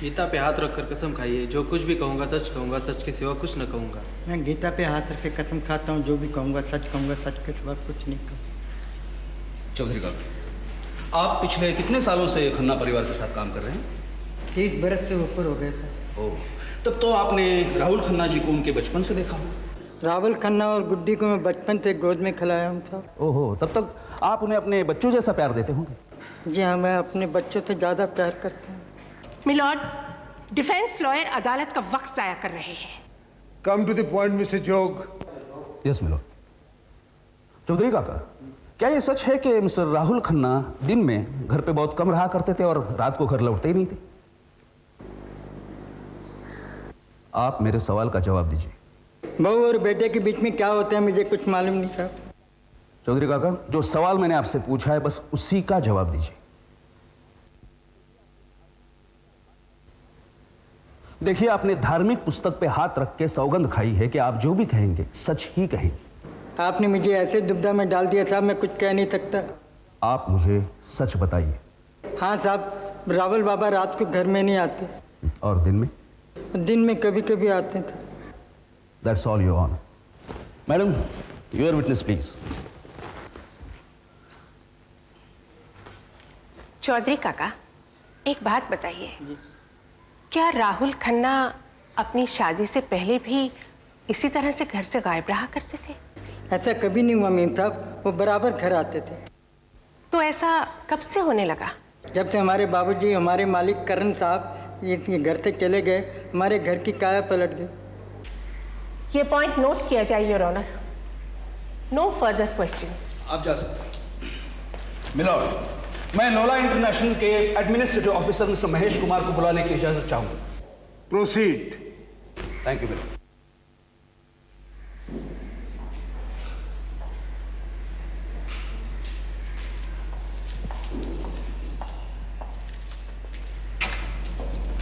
गीता पे हाथ रखकर कसम खाइए, जो कुछ भी कहूँगा सच कहूँगा, सच के सिवा कुछ न कहूँगा। मैं गीता पे हाथ रख के कसम खाता हूँ, जो भी कहूँगा, सच के सिवा कुछ नहीं कहूँगा। चौधरी का, आप पिछले कितने सालों से खन्ना परिवार के साथ काम कर रहे हैं? 30 बरस से ऊपर हो गए सर। ओह, तब तो आपने राहुल खन्ना जी को उनके बचपन से देखा हो। राहुल खन्ना और गुड्डी को मैं बचपन से गोद में खिलाया हूँ साहब। ओहो, तब तक आप उन्हें अपने बच्चों जैसा प्यार देते होंगे। जी हाँ, मैं अपने बच्चों से ज़्यादा प्यार करता हूँ। मिलॉर्ड, डिफेंस लॉयर अदालत का वक्त जाया कर रहे हैं। Come to the point mister Jog. Yes milord. Chaudhary काका, क्या ये सच है कि मिस्टर राहुल खन्ना दिन में घर पे बहुत कम रहा करते थे और रात को घर लौटते ही नहीं थे? आप मेरे सवाल का जवाब दीजिए। बहू और बेटे के बीच में क्या होता है मुझे कुछ मालूम नहीं साहब। चौधरी काका, जो सवाल मैंने आपसे पूछा है बस उसी का जवाब दीजिए। देखिए, आपने धार्मिक पुस्तक पे हाथ रख के सौगंध खाई है कि आप जो भी कहेंगे सच ही कहेंगे। आपने मुझे ऐसे दुविधा में डाल दिया साहब, मैं कुछ कह नहीं सकता। आप मुझे सच बताइए। हाँ साहब, रावल बाबा रात को घर में नहीं आते। और दिन में? दिन में कभी कभी आते थे। That's all, Your Honor. Madam, your witness, please. Chaudhary काका, एक बात बताइए, क्या राहुल खन्ना अपनी शादी से पहले भी इसी तरह से घर से गायब रहा करते थे? ऐसा कभी नहीं हुआ मीम साहब, वो बराबर घर आते थे। तो ऐसा कब से होने लगा? जब से हमारे बाबूजी, हमारे मालिक करण साहब ये घर से चले गए, हमारे घर की काया पलट गई। ये पॉइंट नोट किया जाए your honour. No further questions. आप जा सकते हैं। मिलॉर्ड, मैं लोला इंटरनेशनल के administrative officer mister Mahesh Kumar को बुलाने की इजाजत चाहूंगा। Proceed. Thank you milord.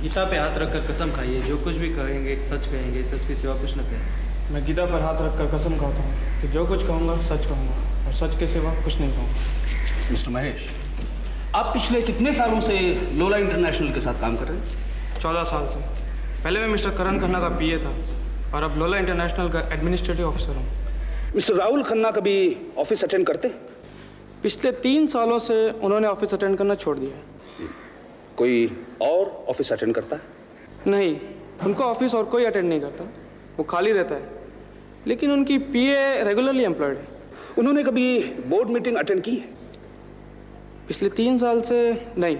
Gita पे हाथ रखकर कसम खाइए, जो कुछ भी कहेंगे सच के सिवा कुछ न कहेंगे। मैं गीता पर हाथ रखकर कसम खाता हूँ कि जो कुछ कहूँगा सच कहूँगा और सच के सिवा कुछ नहीं कहूँगा। मिस्टर महेश, आप पिछले कितने सालों से लोला इंटरनेशनल के साथ काम कर रहे हैं? 14 साल से। पहले मैं मिस्टर करण खन्ना का पीए था और अब लोला इंटरनेशनल का एडमिनिस्ट्रेटिव ऑफिसर हूँ। मिस्टर राहुल खन्ना कभी ऑफिस अटेंड करते? पिछले 3 सालों से उन्होंने ऑफिस अटेंड करना छोड़ दिया है। कोई और ऑफिस अटेंड करता है? नहीं, उनको ऑफिस और कोई अटेंड नहीं करता, वो खाली रहता है। लेकिन उनकी पीए रेगुलरली एम्प्लॉयड है। उन्होंने कभी बोर्ड मीटिंग अटेंड की है? पिछले 3 साल से नहीं,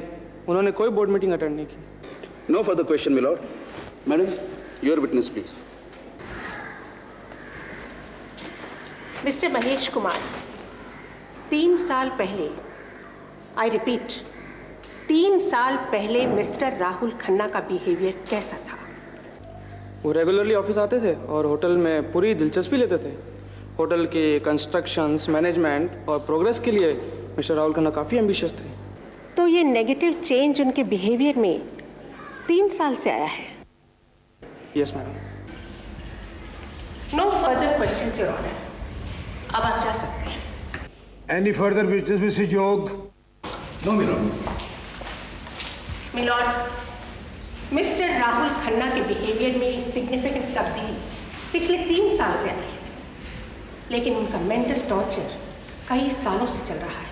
उन्होंने कोई बोर्ड मीटिंग अटेंड नहीं की। No further question milord. Madam, your witness please. Mister Mahesh Kumar, 3 साल पहले, आई रिपीट, 3 साल पहले मिस्टर राहुल खन्ना का बिहेवियर कैसा था? वो रेगुलरली ऑफिस आते थे और होटल में पूरी दिलचस्पी लेते थे। होटल के कंस्ट्रक्शंस, मैनेजमेंट और प्रोग्रेस के लिए मिस्टर राहुल खन्ना काफ़ी एम्बिशियस थे। तो ये नेगेटिव चेंज उनके बिहेवियर में 3 साल से आया है? Yes madam. No further questions your honour. अब आप जा सकते हैं। Any further business mister Jog? No milord. Milord, mister Rahul Khanna के बिहेवियर में सिग्निफिकेंट तब्दीली पिछले 3 साल से आई है, लेकिन उनका मेंटल टॉर्चर कई सालों से चल रहा है।